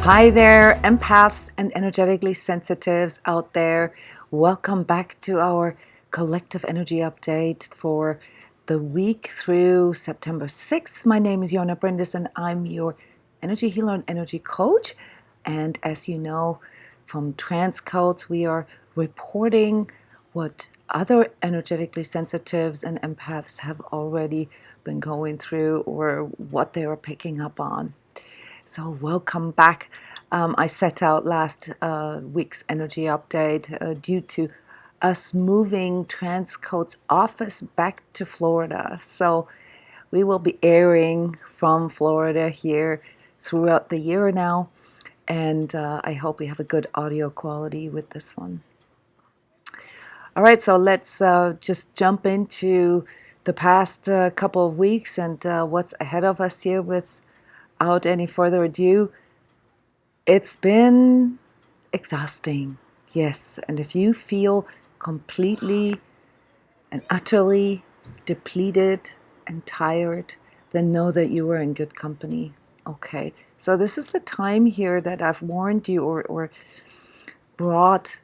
Hi there, empaths and energetically sensitives out there. Welcome back to our collective energy update for the week through September 6th. My name is Bryndis and I'm your energy healer and energy coach. And as you know from transCODES, we are reporting what other energetically sensitives and empaths have already been going through or what they are picking up on. So welcome back. I set out last week's energy update due to us moving transCODES office back to Florida. So we will be airing from Florida here throughout the year now. And I hope we have a good audio quality with this one. All right, so let's just jump into the past couple of weeks and what's ahead of us here without any further ado. It's been exhausting, yes, and if you feel completely and utterly depleted and tired, then know that you are in good company. Okay, so this is the time here that I've warned you or brought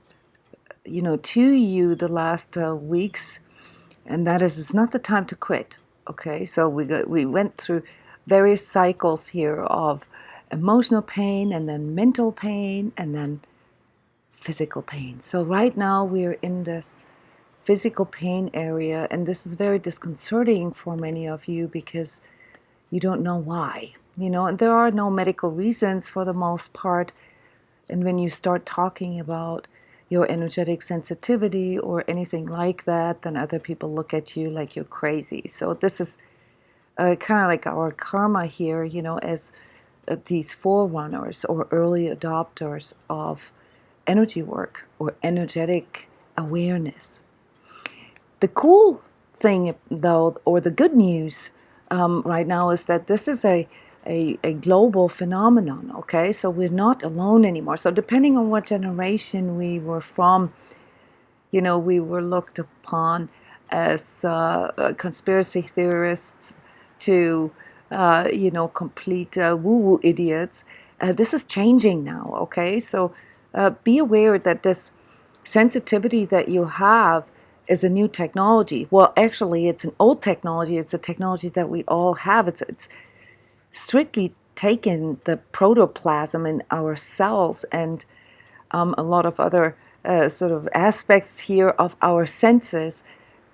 to you the last weeks, and that is, it's not the time to quit. Okay, so we went through various cycles here of emotional pain and then mental pain and then physical pain. So right now we're in this physical pain area, and this is very disconcerting for many of you because you don't know why. And there are no medical reasons for the most part. And when you start talking about your energetic sensitivity or anything like that, then other people look at you like you're crazy. So this is kind of like our karma here, as these forerunners or early adopters of energy work or energetic awareness. The cool thing, though, or the good news right now is that this is a global phenomenon, okay? So we're not alone anymore. So depending on what generation we were from, we were looked upon as conspiracy theorists to, complete woo-woo idiots. This is changing now, okay? So be aware that this sensitivity that you have is a new technology. Well, actually, it's an old technology. It's a technology that we all have. It's strictly taken the protoplasm in our cells and a lot of other sort of aspects here of our senses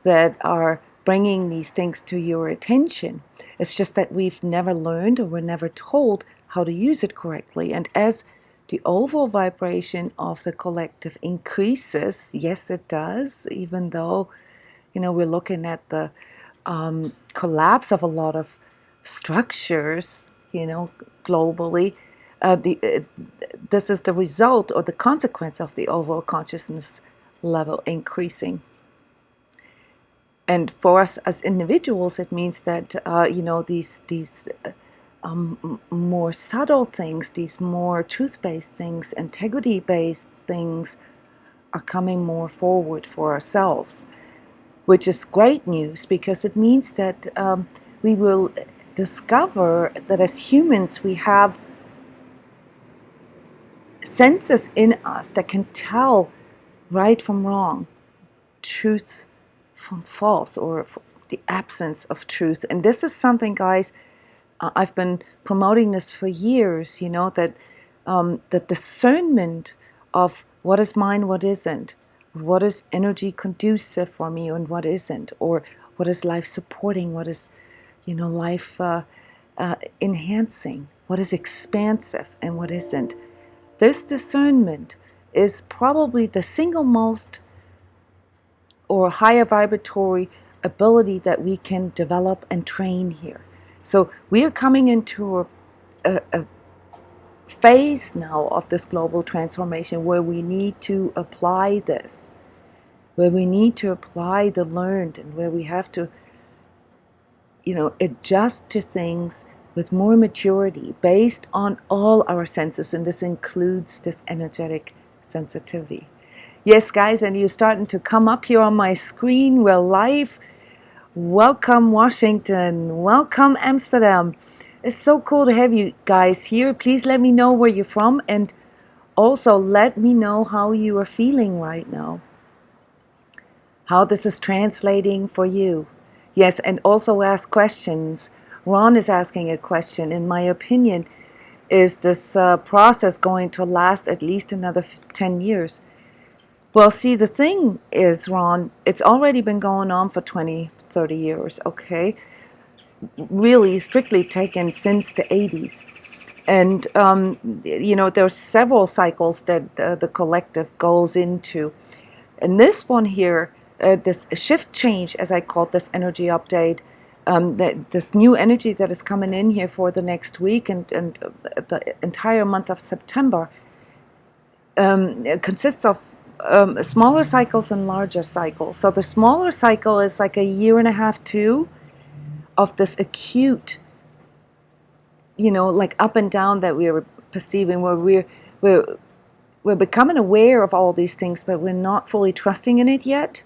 that are bringing these things to your attention. It's just that we've never learned or we're never told how to use it correctly. And as the overall vibration of the collective increases, yes, it does, even though, we're looking at the collapse of a lot of structures, globally. This is the result or the consequence of the overall consciousness level increasing. And for us as individuals, it means that these more subtle things, these more truth-based things, integrity-based things are coming more forward for ourselves, which is great news because it means that we will discover that as humans we have senses in us that can tell right from wrong, truth from false, or the absence of truth. And this is something, guys, I've been promoting this for years, that the discernment of what is mine, what isn't, what is energy conducive for me and what isn't, or what is life supporting, what is, life enhancing, what is expansive and what isn't. This discernment is probably the single most or higher vibratory ability that we can develop and train here. So we are coming into a phase now of this global transformation where we need to apply this, where we need to apply the learned, and where we have to, adjust to things with more maturity based on all our senses, and this includes this energetic sensitivity. Yes, guys, and you're starting to come up here on my screen. We're live. Welcome, Washington. Welcome, Amsterdam. It's so cool to have you guys here. Please let me know where you're from, and also let me know how you are feeling right now, how this is translating for you. Yes, and also ask questions. Ron is asking a question. In my opinion, is this process going to last at least another 10 years? Well, see, the thing is, Ron, it's already been going on for 20, 30 years, okay? Really, strictly taken since the 80s. And, there's several cycles that the collective goes into. And this one here, this shift change, as I call this energy update, this new energy that is coming in here for the next week and the entire month of September, consists of smaller cycles and larger cycles. So the smaller cycle is like a year and a half, two, of this acute, like up and down that we're perceiving, where we're becoming aware of all these things, but we're not fully trusting in it yet.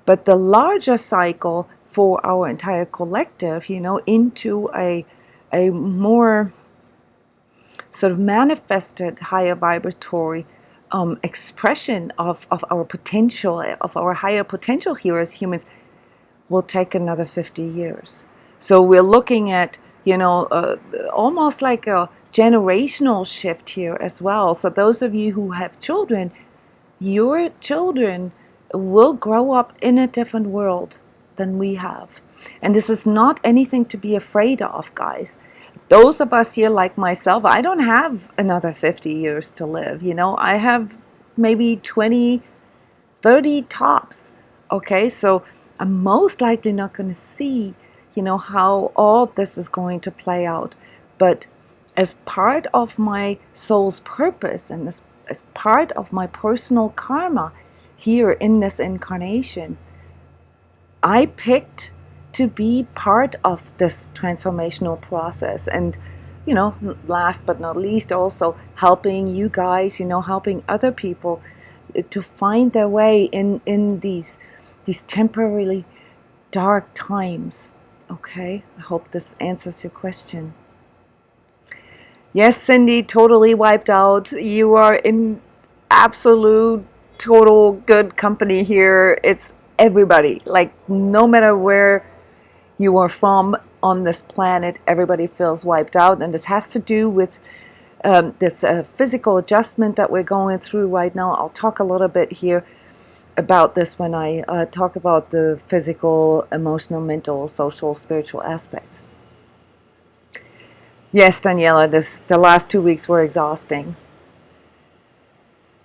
But the larger cycle for our entire collective, into a more sort of manifested higher vibratory expression of our potential, of our higher potential here as humans, will take another 50 years. So we're looking at, almost like a generational shift here as well. So those of you who have children, your children will grow up in a different world than we have. And this is not anything to be afraid of, guys. Those of us here, like myself, I don't have another 50 years to live. I have maybe 20, 30 tops. Okay, so I'm most likely not going to see, how all this is going to play out. But as part of my soul's purpose and as part of my personal karma here in this incarnation, I picked to be part of this transformational process. And, last but not least, also helping you guys, helping other people to find their way in these temporarily dark times. Okay, I hope this answers your question. Yes, Cindy, totally wiped out. You are in absolute, total good company here. It's everybody. Like, no matter where you are from on this planet, everybody feels wiped out. And this has to do with this physical adjustment that we're going through right now. I'll talk a little bit here about this when I talk about the physical, emotional, mental, social, spiritual aspects. Yes, Daniela, the last 2 weeks were exhausting.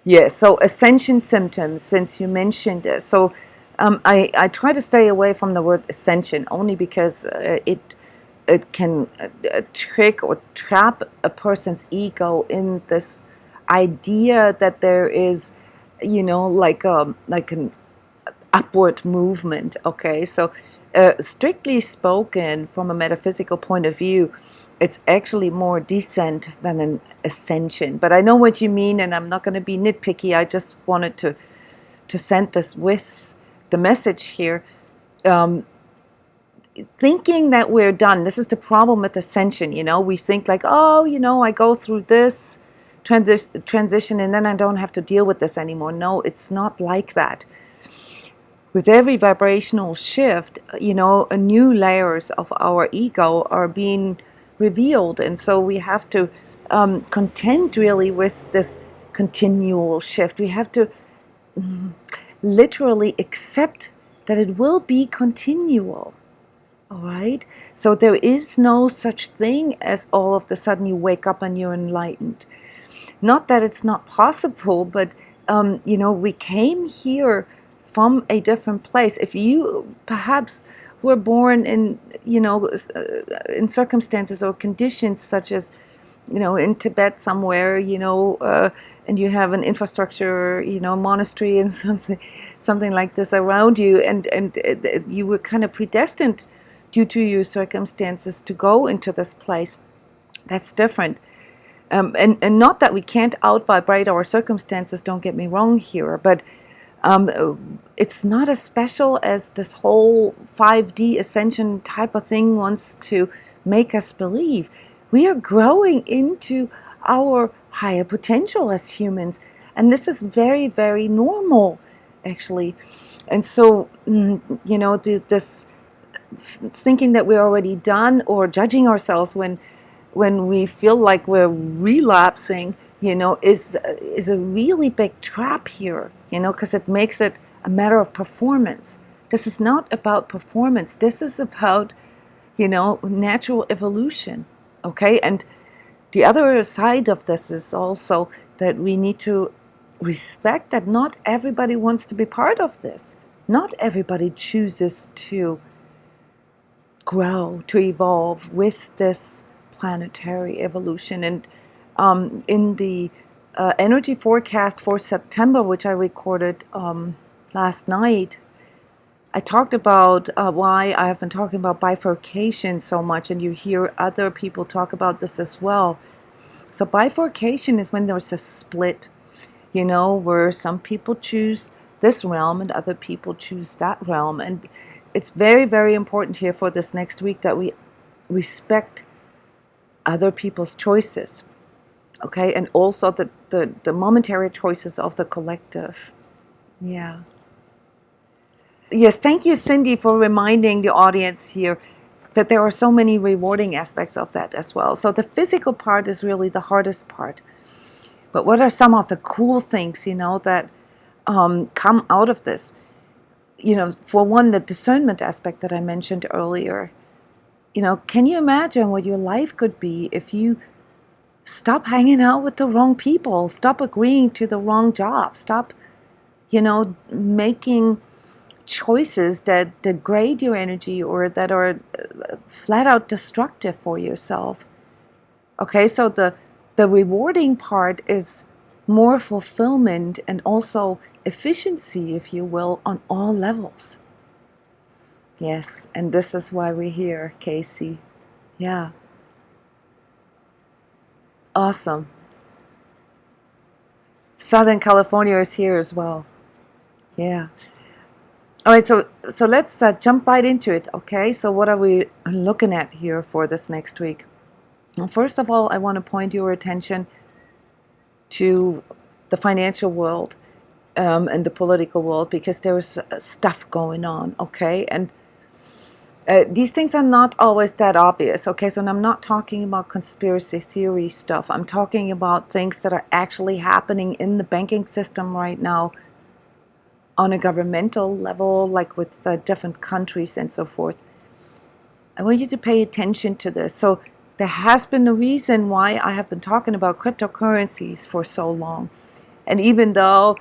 Yes, so ascension symptoms, since you mentioned it. So I try to stay away from the word ascension only because it can trick or trap a person's ego in this idea that there is, like an upward movement. Okay, so strictly spoken, from a metaphysical point of view, it's actually more descent than an ascension. But I know what you mean, and I'm not going to be nitpicky. I just wanted to send this with the message here. Thinking that we're done. This is the problem with ascension. We think like, I go through this transition and then I don't have to deal with this anymore. No, it's not like that. With every vibrational shift, new layers of our ego are being revealed. And so we have to contend really with this continual shift. We have to literally accept that it will be continual. All right? So there is no such thing as all of a sudden you wake up and you're enlightened. Not that it's not possible, but, we came here from a different place. If you perhaps were born in, in circumstances or conditions such as, in Tibet somewhere, and you have an infrastructure, monastery and something like this around you, and you were kind of predestined due to your circumstances to go into this place, that's different. And not that we can't out-vibrate our circumstances, don't get me wrong here, but It's not as special as this whole 5D ascension type of thing wants to make us believe. We are growing into our higher potential as humans, and this is very, very normal, actually. And so, this thinking that we're already done, or judging ourselves when we feel like we're relapsing, is a really big trap here, because it makes it a matter of performance. This is not about performance. This is about, natural evolution. Okay, and the other side of this is also that we need to respect that not everybody wants to be part of this. Not everybody chooses to grow, to evolve with this planetary evolution. And in the energy forecast for September, which I recorded last night, I talked about why I have been talking about bifurcation so much, and you hear other people talk about this as well. So bifurcation is when there's a split, where some people choose this realm and other people choose that realm. And it's very, very important here for this next week that we respect other people's choices, okay? And also the momentary choices of the collective. Yeah. Yes, thank you, Cindy, for reminding the audience here that there are so many rewarding aspects of that as well. So the physical part is really the hardest part. But what are some of the cool things, that come out of this? For one, the discernment aspect that I mentioned earlier. Can you imagine what your life could be if you stop hanging out with the wrong people, stop agreeing to the wrong job, stop, making choices that degrade your energy or that are flat out destructive for yourself? Okay, so the rewarding part is more fulfillment and also efficiency, if you will, on all levels. Yes, and this is why we're here, Casey. Yeah. Awesome. Southern California is here as well. Yeah. All right, so let's jump right into it, okay? So what are we looking at here for this next week? Well, first of all, I want to point your attention to the financial world and the political world, because there's stuff going on, okay? And these things are not always that obvious, okay? So I'm not talking about conspiracy theory stuff. I'm talking about things that are actually happening in the banking system right now on a governmental level, like with different countries and so forth. I want you to pay attention to this. So there has been a reason why I have been talking about cryptocurrencies for so long. And even though,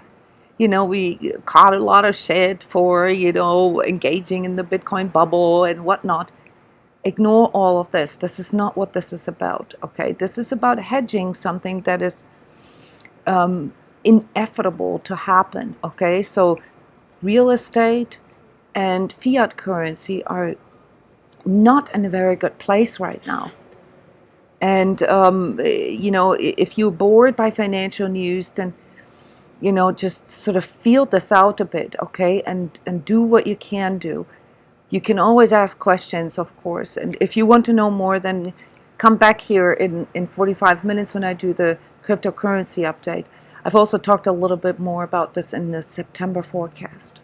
we caught a lot of shit for, engaging in the Bitcoin bubble and whatnot, ignore all of this. This is not what this is about, okay? This is about hedging something that is inevitable to happen, okay? So real estate and fiat currency are not in a very good place right now. And, if you're bored by financial news, then, just sort of feel this out a bit, okay? And do what you can do. You can always ask questions, of course. And if you want to know more, then come back here in 45 minutes when I do the cryptocurrency update. I've also talked a little bit more about this in the September forecast.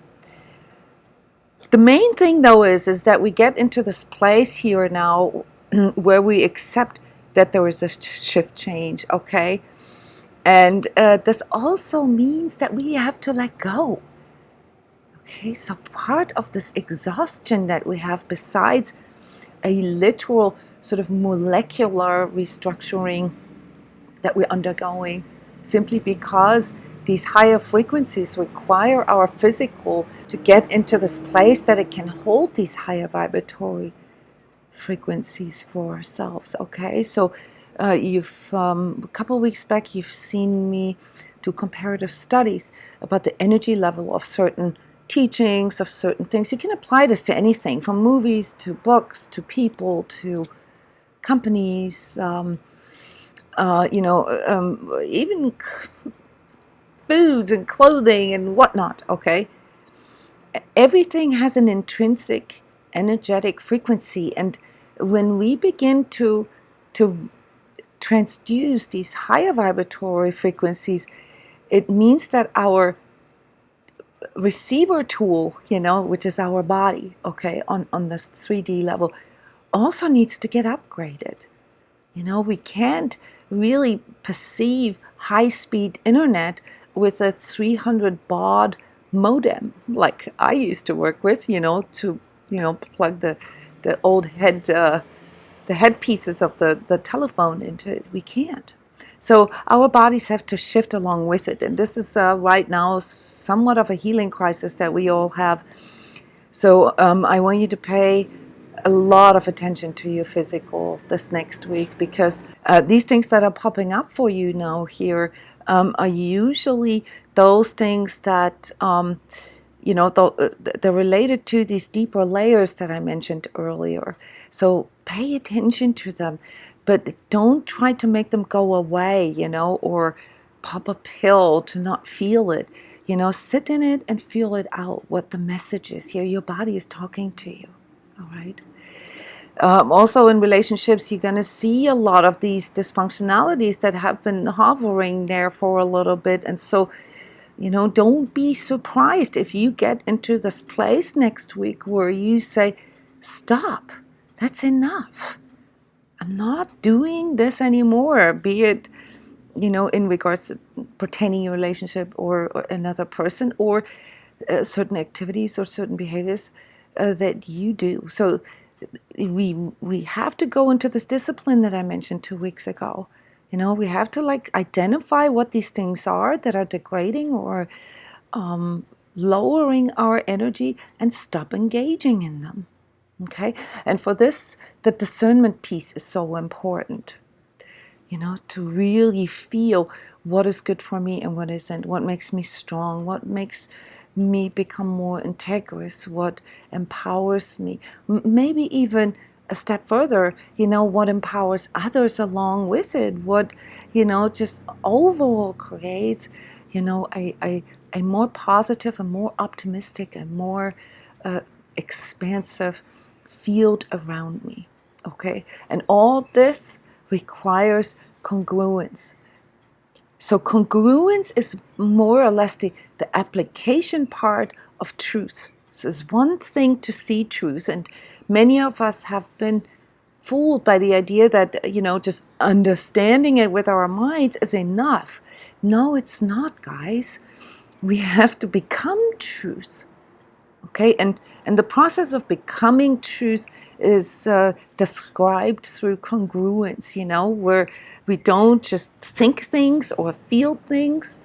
The main thing, though, is that we get into this place here now where we accept that there is a shift change, okay? And this also means that we have to let go. Okay, so part of this exhaustion that we have, besides a literal sort of molecular restructuring that we're undergoing, simply because these higher frequencies require our physical to get into this place that it can hold these higher vibratory frequencies for ourselves, okay? So you've a couple of weeks back, you've seen me do comparative studies about the energy level of certain teachings, of certain things. You can apply this to anything, from movies to books to people to companies, even foods and clothing and whatnot, okay? Everything has an intrinsic energetic frequency, and when we begin to transduce these higher vibratory frequencies, it means that our receiver tool, which is our body, okay, on this 3D level, also needs to get upgraded. We can't really perceive high-speed internet with a 300 baud modem like I used to work with, to plug the old the headpieces of the telephone into it. We can't. So our bodies have to shift along with it, and this is right now somewhat of a healing crisis that we all have. So I want you to pay a lot of attention to your physical this next week, because these things that are popping up for you now here are usually those things that they're related to these deeper layers that I mentioned earlier. So pay attention to them, but don't try to make them go away, or pop a pill to not feel it. Sit in it and feel it out, what the message is here. Your body is talking to you, all right? Also in relationships, you're going to see a lot of these dysfunctionalities that have been hovering there for a little bit. And so, don't be surprised if you get into this place next week where you say, stop, that's enough. I'm not doing this anymore, be it, in regards to pertaining your relationship or another person, or certain activities or certain behaviors that you do. So we have to go into this discipline that I mentioned 2 weeks ago. We have to identify what these things are that are degrading or lowering our energy, and stop engaging in them. Okay? And for this, the discernment piece is so important. To really feel what is good for me and what isn't, what makes me strong, what makes me become more integrous, what empowers me, maybe even a step further, what empowers others along with it, what, just overall creates, a more positive, a more optimistic, a more expansive field around me, okay? And all this requires congruence. So congruence is more or less the application part of truth. So it's one thing to see truth, and many of us have been fooled by the idea that, just understanding it with our minds is enough. No, it's not, guys. We have to become truth. Okay, and the process of becoming truth is described through congruence, where we don't just think things or feel things,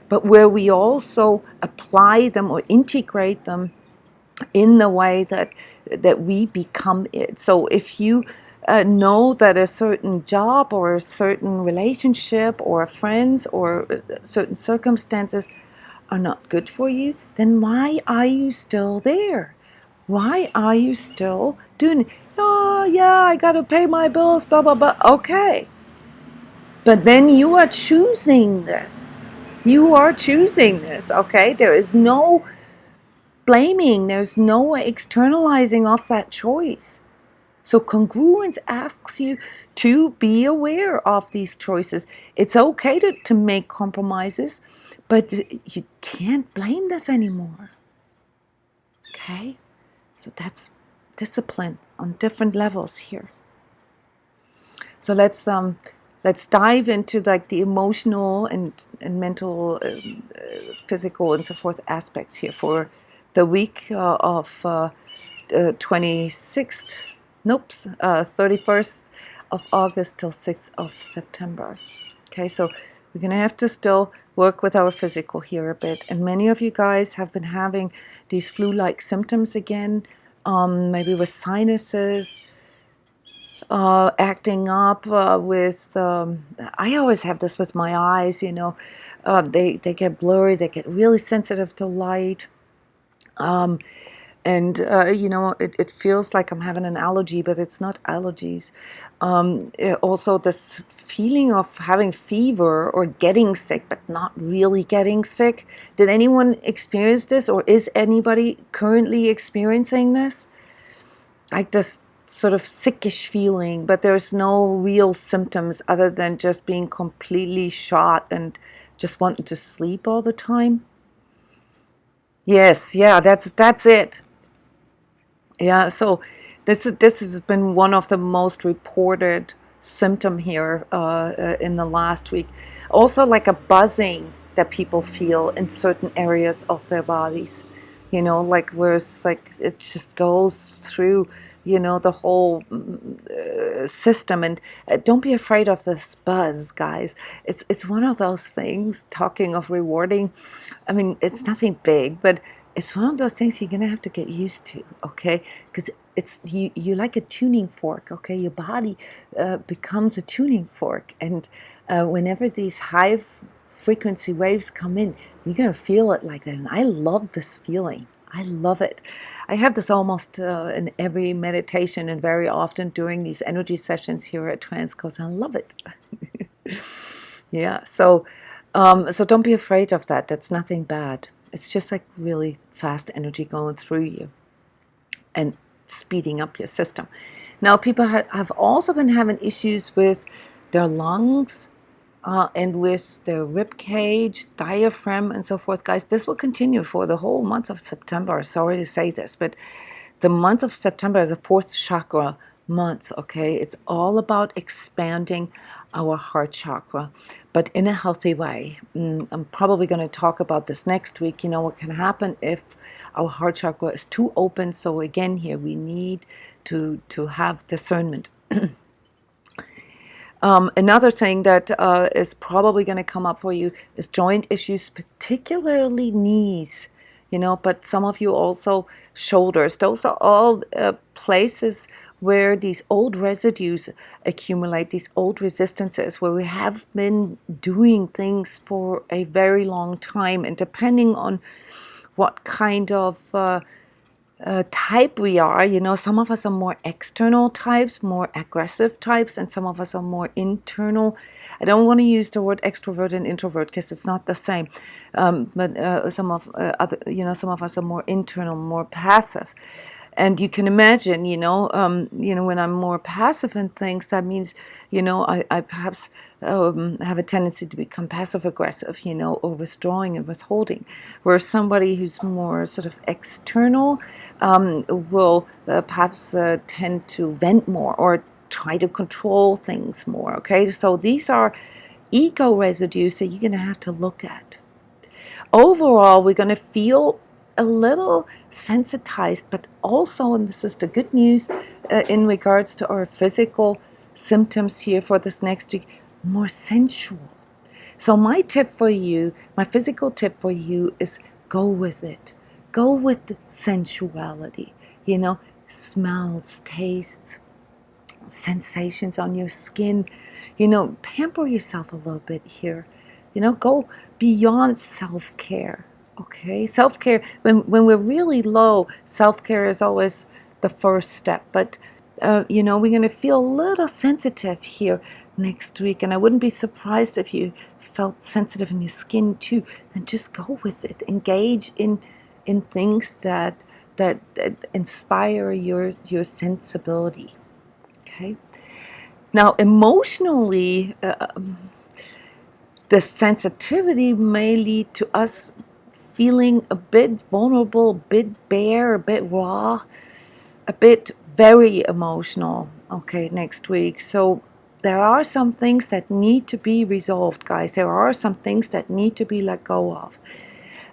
but where we also apply them or integrate them in the way that we become it. So if you know that a certain job or a certain relationship or friends or certain circumstances are not good for you, then why are you still there? Why are you still doing it? Oh, yeah, I got to pay my bills, blah, blah, blah. Okay. But then you are choosing this. You are choosing this, okay? There is no blaming. There's no externalizing of that choice. So congruence asks you to be aware of these choices. It's okay to make compromises, but you can't blame this anymore. Okay? So that's discipline on different levels here. So let's dive into the emotional and mental, physical and so forth aspects here for the week of 26th. 31st of August till 6th of September. Okay, so we're going to have to still work with our physical here a bit. And many of you guys have been having these flu-like symptoms again, maybe with sinuses, acting up with, I always have this with my eyes, they get blurry, they get really sensitive to light. And, it feels like I'm having an allergy, but it's not allergies. Also, this feeling of having fever or getting sick, but not really getting sick. Did anyone experience this, or is anybody currently experiencing this? Like this sort of sickish feeling, but there's no real symptoms other than just being completely shot and just wanting to sleep all the time. Yes, yeah, that's it. Yeah, so this has been one of the most reported symptom here in the last week. Also, like a buzzing that people feel in certain areas of their bodies. Like where it's like it just goes through, the whole system. And don't be afraid of this buzz, guys. It's one of those things. Talking of rewarding, I mean, it's nothing big, but it's one of those things you're gonna have to get used to, okay? Because it's you like a tuning fork, okay? Your body becomes a tuning fork, and whenever these high frequency waves come in, you're gonna feel it like that. And I love this feeling. I love it. I have this almost in every meditation, and very often during these energy sessions here at transCODES. I love it. Yeah. So don't be afraid of that. That's nothing bad. It's just like really fast energy going through you and speeding up your system. Now, people have also been having issues with their lungs and with their rib cage, diaphragm, and so forth. Guys, this will continue for the whole month of September. Sorry to say this, but the month of September is a fourth chakra month, okay? It's all about expanding our heart chakra, but in a healthy way. I'm probably going to talk about this next week. What can happen if our heart chakra is too open. So again, here we need to have discernment. Another thing that is probably going to come up for you is joint issues, particularly knees. But some of you also shoulders. Those are all places where these old residues accumulate, these old resistances, where we have been doing things for a very long time. And depending on what kind of type we are, some of us are more external types, more aggressive types, and some of us are more internal. I don't want to use the word extrovert and introvert because it's not the same. But some of us are more internal, more passive. And you can imagine, when I'm more passive in things, that means, I perhaps have a tendency to become passive aggressive, or withdrawing and withholding. Whereas somebody who's more sort of external will perhaps tend to vent more or try to control things more. Okay, so these are ego residues that you're going to have to look at. Overall, we're going to feel a little sensitized, but also, and this is the good news in regards to our physical symptoms here for this next week, more sensual. So my tip for you, my physical tip for you is go with it. Go with the sensuality, smells, tastes, sensations on your skin. Pamper yourself a little bit here. Go beyond self-care. Okay, self-care, when we're really low, self-care is always the first step. But, we're going to feel a little sensitive here next week. And I wouldn't be surprised if you felt sensitive in your skin too. Then just go with it. Engage in things that inspire your sensibility. Okay. Now, emotionally, the sensitivity may lead to us feeling a bit vulnerable, a bit bare, a bit raw, a bit very emotional, okay, next week. So there are some things that need to be resolved, guys. There are some things that need to be let go of.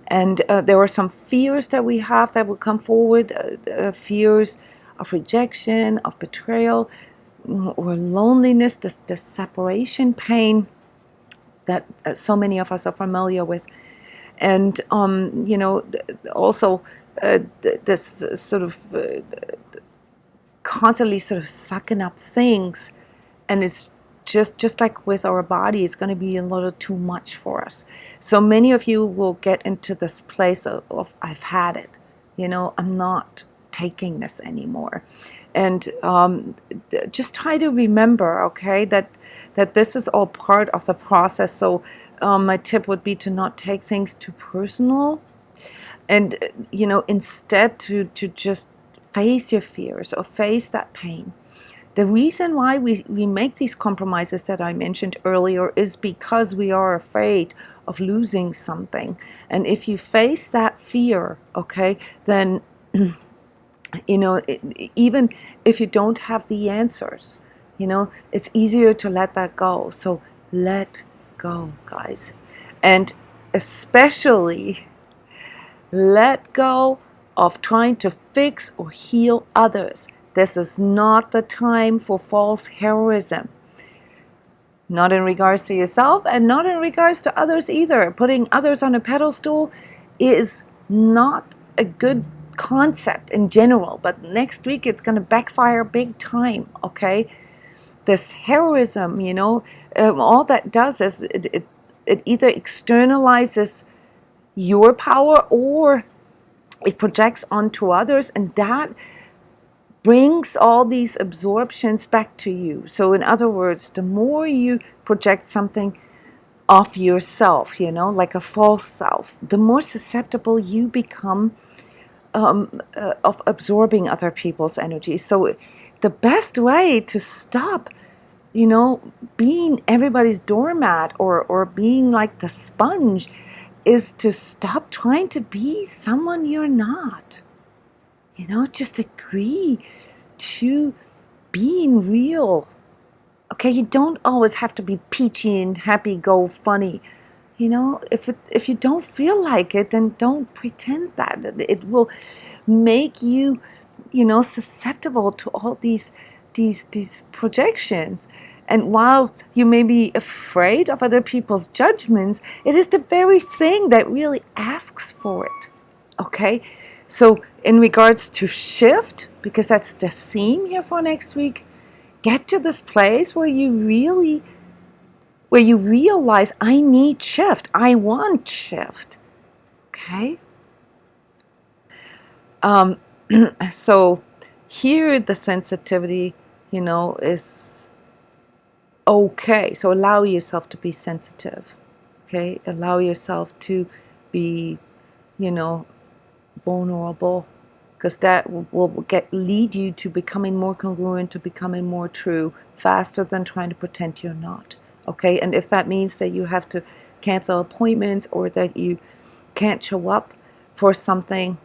And there are some fears that we have that will come forward, fears of rejection, of betrayal, or loneliness, the separation pain that so many of us are familiar with. And, also this sort of constantly sort of sucking up things. And it's just like with our body, it's going to be a little too much for us. So many of you will get into this place of I've had it. I'm not taking this anymore. And just try to remember, okay, that this is all part of the process. So my tip would be to not take things too personal, and instead to just face your fears or face that pain. The reason why we make these compromises that I mentioned earlier is because we are afraid of losing something. And if you face that fear, okay, then even if you don't have the answers, it's easier to let that go. So let go, guys. And especially let go of trying to fix or heal others. This is not the time for false heroism. Not in regards to yourself and not in regards to others either. Putting others on a pedestal is not a good concept in general, but next week it's going to backfire big time, okay? This heroism, all that does is it either externalizes your power or it projects onto others, and that brings all these absorptions back to you. So in other words, the more you project something of yourself, like a false self, the more susceptible you become of absorbing other people's energy. So the best way to stop being everybody's doormat or being like the sponge is to stop trying to be someone you're not. Just agree to being real. Okay, you don't always have to be peachy and happy, go funny. If you don't feel like it, then don't pretend that. It will make you, susceptible to all these projections. And while you may be afraid of other people's judgments, it is the very thing that really asks for it. Okay? So in regards to shift, because that's the theme here for next week, get to this place where you realize, I need shift. I want shift. Okay? So here the sensitivity, is okay. So allow yourself to be sensitive. Okay? Allow yourself to be, vulnerable, because that will lead you to becoming more congruent, to becoming more true, faster than trying to pretend you're not. Okay? And if that means that you have to cancel appointments or that you can't show up for something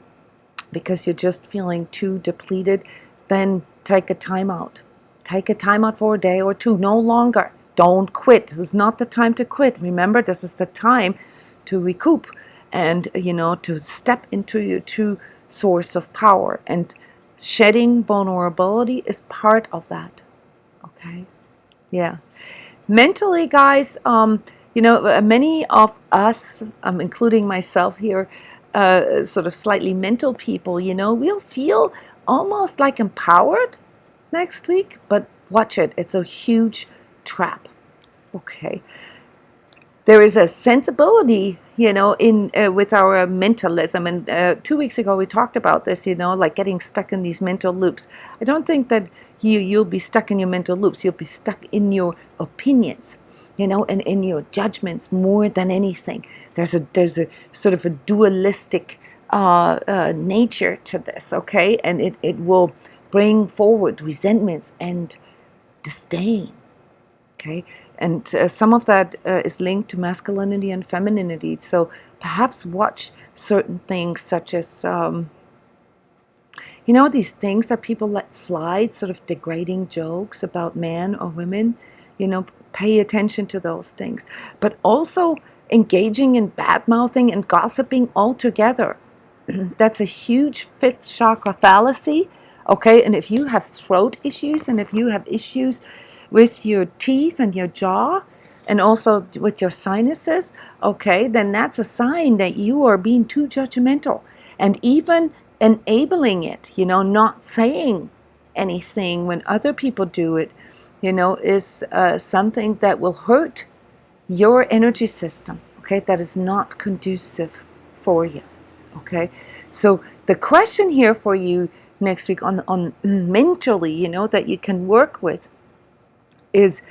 because you're just feeling too depleted, then take a time out. Take a time out for a day or two, no longer. Don't quit. This is not the time to quit. Remember, this is the time to recoup and, to step into your true source of power. And shedding vulnerability is part of that. Okay? Yeah. Mentally, guys, many of us, including myself here, sort of slightly mental people, we'll feel almost like empowered next week, but watch it. It's a huge trap. Okay. There is a sensibility, in with our mentalism. And 2 weeks ago we talked about this, like getting stuck in these mental loops. I don't think that you'll be stuck in your mental loops. You'll be stuck in your opinions, and in your judgments more than anything. There's a sort of a dualistic nature to this, okay? And it will bring forward resentments and disdain. Okay, and some of that is linked to masculinity and femininity. So perhaps watch certain things such as, these things that people let slide, sort of degrading jokes about men or women. Pay attention to those things. But also engaging in bad-mouthing and gossiping altogether. That's a huge fifth chakra fallacy. Okay, and if you have throat issues and if you have issues with your teeth and your jaw and also with your sinuses, okay, then that's a sign that you are being too judgmental. And even enabling it, not saying anything when other people do it, is something that will hurt your energy system, okay, that is not conducive for you, Okay, so the question here for you next week on mentally, that you can work with is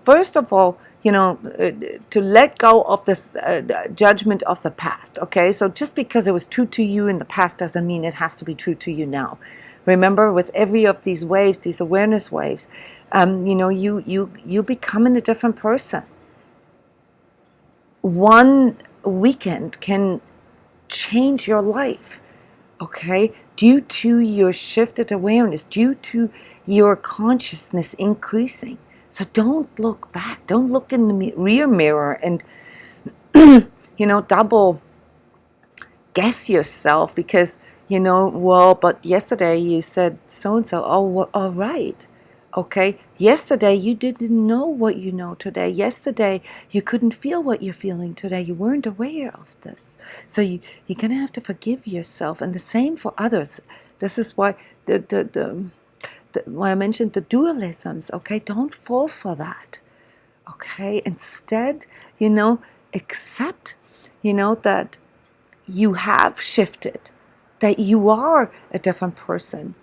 first of all, to let go of this judgment of the past. Okay, so just because it was true to you in the past doesn't mean it has to be true to you now. Remember, with every of these waves, these awareness waves, you becoming a different person. One weekend can change your life, okay, due to your shifted awareness, due to your consciousness increasing. So don't look back, don't look in the rear mirror and double guess yourself, because well, but yesterday you said so and so. Oh, well, all right. Okay, yesterday you didn't know what you know today. Yesterday you couldn't feel what you're feeling today. You weren't aware of this. So you're gonna have to forgive yourself, and the same for others. This is why why I mentioned the dualisms. Okay, don't fall for that. Okay, instead, accept, that you have shifted, that you are a different person.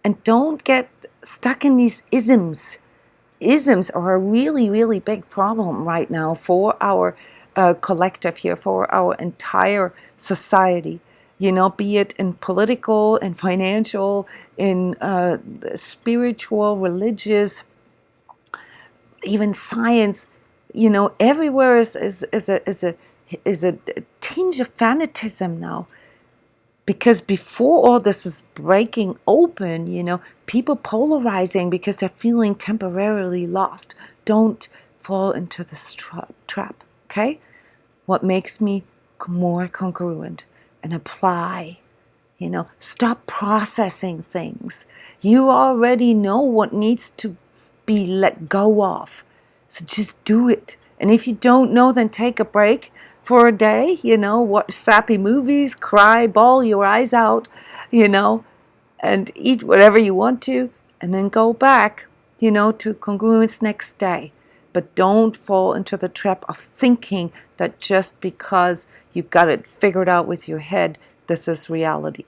And don't get stuck in these isms. Isms are a really, really big problem right now for our collective here, for our entire society. Be it in political and financial, in spiritual, religious, even science. Everywhere is a tinge of fanatism now. Because before all this is breaking open, people polarizing because they're feeling temporarily lost. Don't fall into this trap, okay? What makes me more congruent and apply, stop processing things. You already know what needs to be let go of. So just do it. And if you don't know, then take a break for a day, watch sappy movies, cry, bawl your eyes out, and eat whatever you want to, and then go back, to congruence next day. But don't fall into the trap of thinking that just because you've got it figured out with your head, this is reality.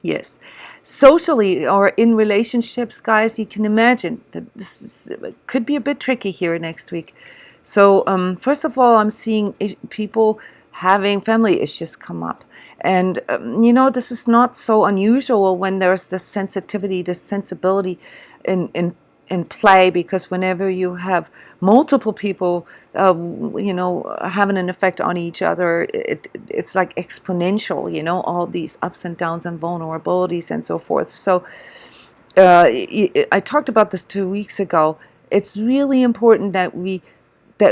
Yes. Socially or in relationships, guys, you can imagine that could be a bit tricky here next week. So first of all, I'm seeing people having family issues come up. And, this is not so unusual when there's this sensitivity, this sensibility in play, because whenever you have multiple people, having an effect on each other, it's like exponential, all these ups and downs and vulnerabilities and so forth. So I talked about this 2 weeks ago. It's really important that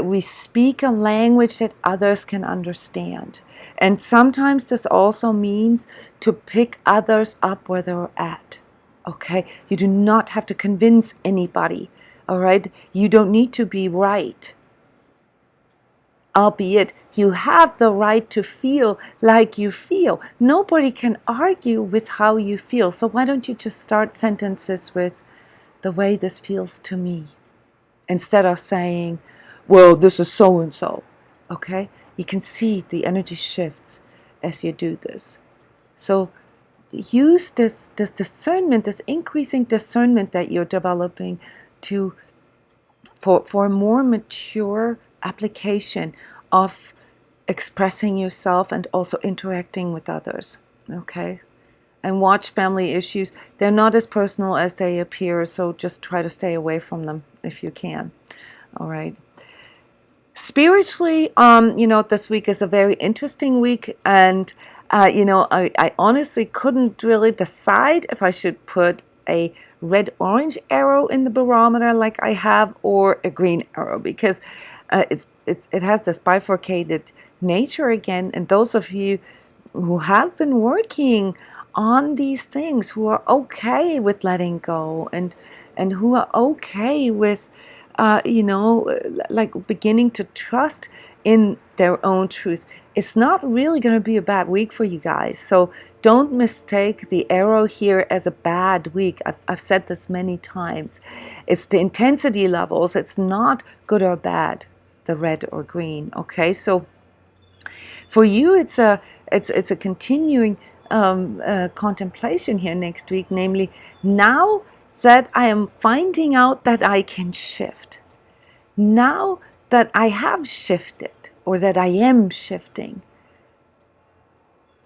we speak a language that others can understand. And sometimes this also means to pick others up where they're at. Okay? You do not have to convince anybody. All right? You don't need to be right. Albeit, you have the right to feel like you feel. Nobody can argue with how you feel. So why don't you just start sentences with the way this feels to me, instead of saying, well, this is so-and-so, okay? You can see the energy shifts as you do this. So use this discernment, this increasing discernment that you're developing for a more mature application of expressing yourself and also interacting with others, okay? And watch family issues. They're not as personal as they appear, so just try to stay away from them if you can, all right? Spiritually, this week is a very interesting week, and I honestly couldn't really decide if I should put a red-orange arrow in the barometer like I have, or a green arrow, because it has this bifurcated nature again. And those of you who have been working on these things, who are okay with letting go, and who are okay with like beginning to trust in their own truth, it's not really going to be a bad week for you guys. So don't mistake the arrow here as a bad week. I've said this many times. It's the intensity levels. It's not good or bad, the red or green. Okay, so For you, it's a continuing contemplation here next week, namely, now that I am finding out that I can shift, now that I have shifted or that I am shifting,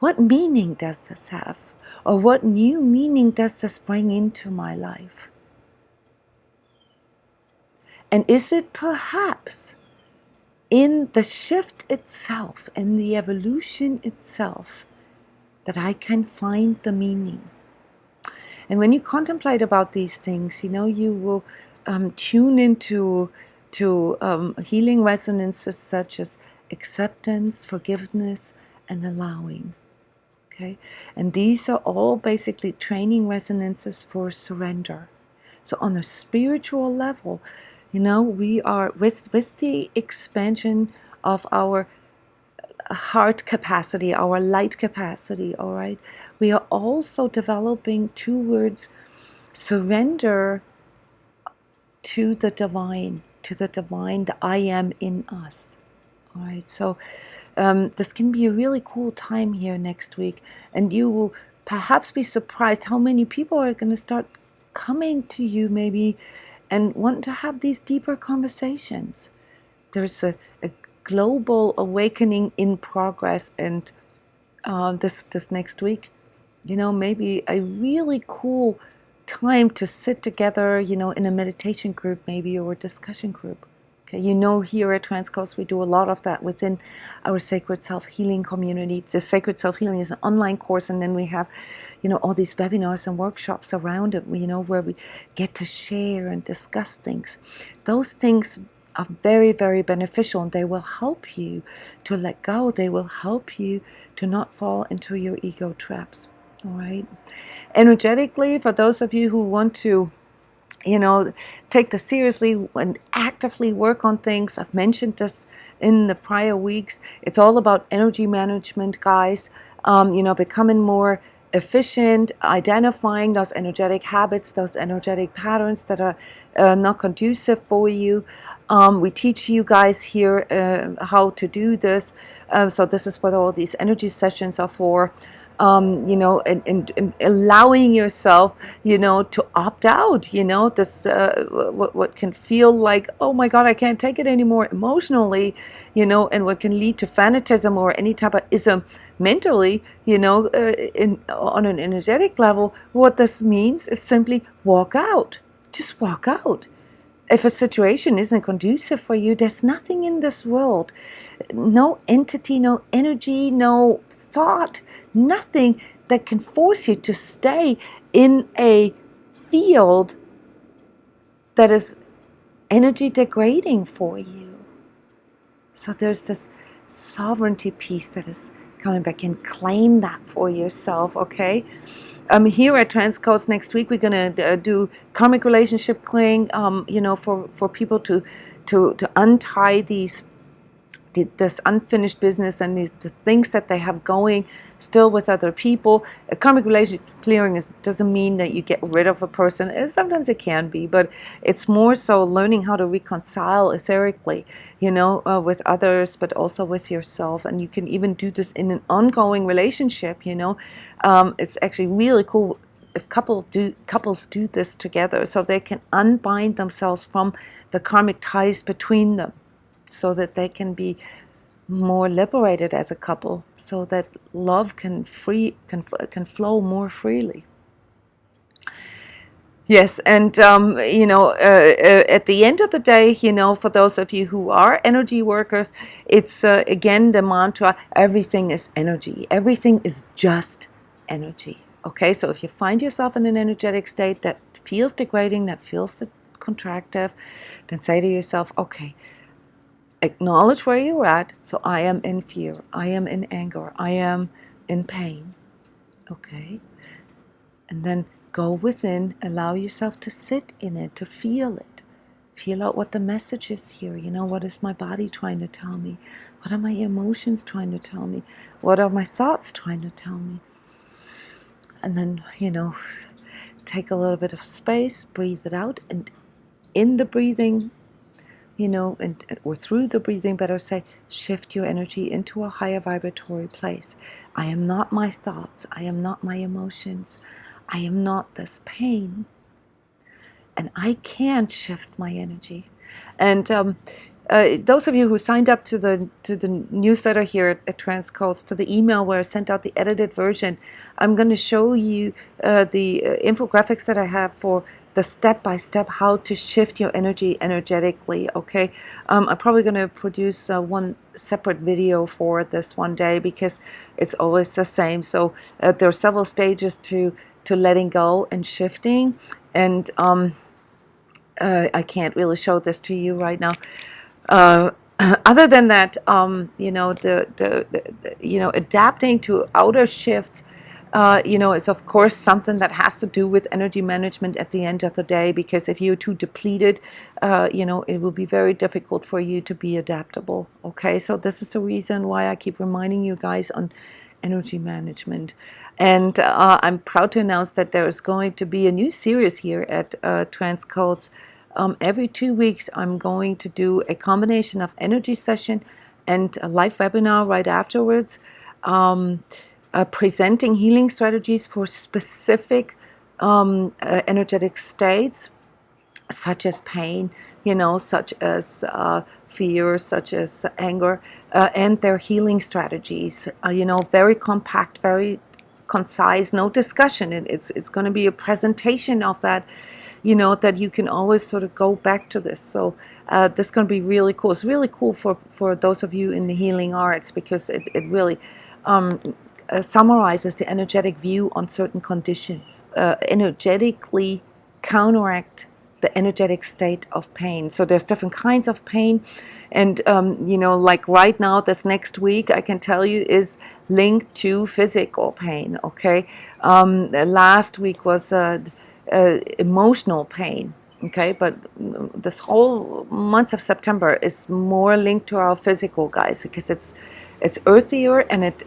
what meaning does this have? Or what new meaning does this bring into my life? And is it perhaps in the shift itself, in the evolution itself, that I can find the meaning? And when you contemplate about these things, you will tune into healing resonances such as acceptance, forgiveness, and allowing. Okay? And these are all basically training resonances for surrender. So on a spiritual level, we are with the expansion of our heart capacity, our light capacity, all right, we are also developing towards surrender to the divine, the I am in us. All right, so this can be a really cool time here next week, and you will perhaps be surprised how many people are going to start coming to you maybe and want to have these deeper conversations. There's a global awakening in progress, and this next week, maybe a really cool time to sit together, in a meditation group maybe, or a discussion group. Okay, here at transCODES we do a lot of that within our Sacred Self-Healing community. The Sacred Self-Healing is an online course, and then we have, all these webinars and workshops around it, where we get to share and discuss things. Those things are very, very beneficial, and they will help you to let go. They will help you to not fall into your ego traps. All right. Energetically, for those of you who want to, take this seriously and actively work on things, I've mentioned this in the prior weeks. It's all about energy management, guys. Becoming more efficient, identifying those energetic habits, those energetic patterns that are not conducive for you. We teach you guys here how to do this. So this is what all these energy sessions are for. And allowing yourself, to opt out, this, what can feel like, oh my God, I can't take it anymore emotionally, and what can lead to fanatism or any type of ism mentally, on an energetic level. What this means is simply walk out. Just walk out. If a situation isn't conducive for you, there's nothing in this world, no entity, no energy, no thought, nothing that can force you to stay in a field that is energy degrading for you. So there's this sovereignty piece that is coming back, and claim that for yourself, okay? Here at transCODES next week, we're going to do karmic relationship clearing, for people to untie this unfinished business and the things that they have going still with other people. A karmic relationship clearing doesn't mean that you get rid of a person. Sometimes it can be, but it's more so learning how to reconcile etherically, with others, but also with yourself. And you can even do this in an ongoing relationship. It's actually really cool if couples do this together, so they can unbind themselves from the karmic ties between them, so that they can be more liberated as a couple, so that love can flow more freely. Yes, and at the end of the day, for those of you who are energy workers, it's again the mantra: everything is energy. Everything is just energy. Okay, so if you find yourself in an energetic state that feels degrading, that feels contractive, then say to yourself, okay, acknowledge where you're at. So I am in fear, I am in anger, I am in pain. Okay. And then go within, allow yourself to sit in it, to feel it. Feel out what the message is here. What is my body trying to tell me? What are my emotions trying to tell me? What are my thoughts trying to tell me? And then, take a little bit of space, breathe it out, and in the breathing, or through the breathing, better say, shift your energy into a higher vibratory place. I am not my thoughts. I am not my emotions. I am not this pain. And I can shift my energy. And those of you who signed up to the newsletter here at transCODES, to the email where I sent out the edited version, I'm going to show you the infographics that I have for the step-by-step how to shift your energy energetically. Okay, I'm probably going to produce one separate video for this one day, because it's always the same. So there are several stages to letting go and shifting, and I can't really show this to you right now. Other than that, adapting to outer shifts, is of course something that has to do with energy management at the end of the day, because if you're too depleted, it will be very difficult for you to be adaptable. Okay, so this is the reason why I keep reminding you guys on energy management. And I'm proud to announce that there is going to be a new series here at transCODES. Every 2 weeks, I'm going to do a combination of energy session and a live webinar right afterwards, presenting healing strategies for specific energetic states, such as pain, such as fear, such as anger, and their healing strategies. Very compact, very concise, no discussion. It's going to be a presentation of that, that you can always sort of go back to this. So this is going to be really cool. It's really cool for those of you in the healing arts, because it really summarizes the energetic view on certain conditions, energetically counteract the energetic state of pain. So there's different kinds of pain, and like right now, this next week, I can tell you, is linked to physical pain. Okay, last week was emotional pain. Okay, but this whole month of September is more linked to our physical, guys, because it's earthier, and it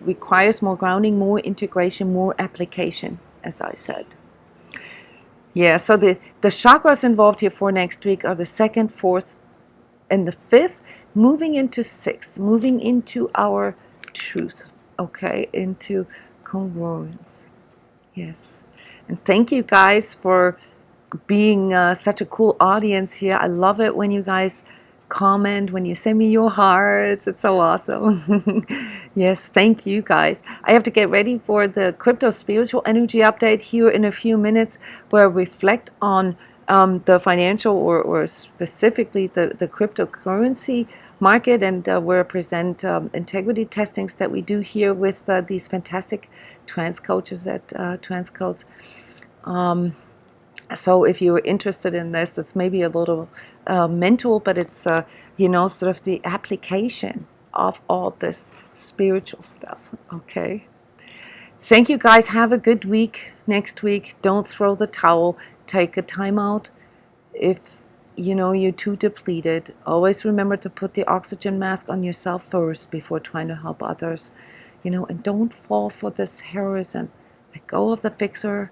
requires more grounding, more integration, more application, as I said. Yeah, so the chakras involved here for next week are the 2nd, 4th, and the 5th, moving into 6th, moving into our truth, okay, into congruence. Yes. And thank you guys for being such a cool audience here. I love it when you guys comment, when you send me your hearts. It's so awesome. Yes, thank you guys. I have to get ready for the crypto spiritual energy update here in a few minutes, where I reflect on the financial or specifically the cryptocurrency market, and where I present integrity testings that we do here with these fantastic trans coaches at transCODES. So if you're interested in this, it's maybe a little mental, but it's, sort of the application of all this spiritual stuff, okay? Thank you, guys. Have a good week next week. Don't throw the towel. Take a time out. If, you're too depleted, always remember to put the oxygen mask on yourself first before trying to help others, and don't fall for this heroism. Let go of the fixer,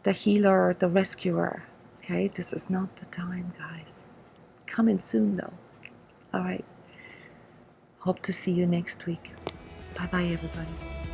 the healer, the rescuer. Okay, this is not the time, guys. Coming soon, though. All right. Hope to see you next week. Bye-bye, everybody.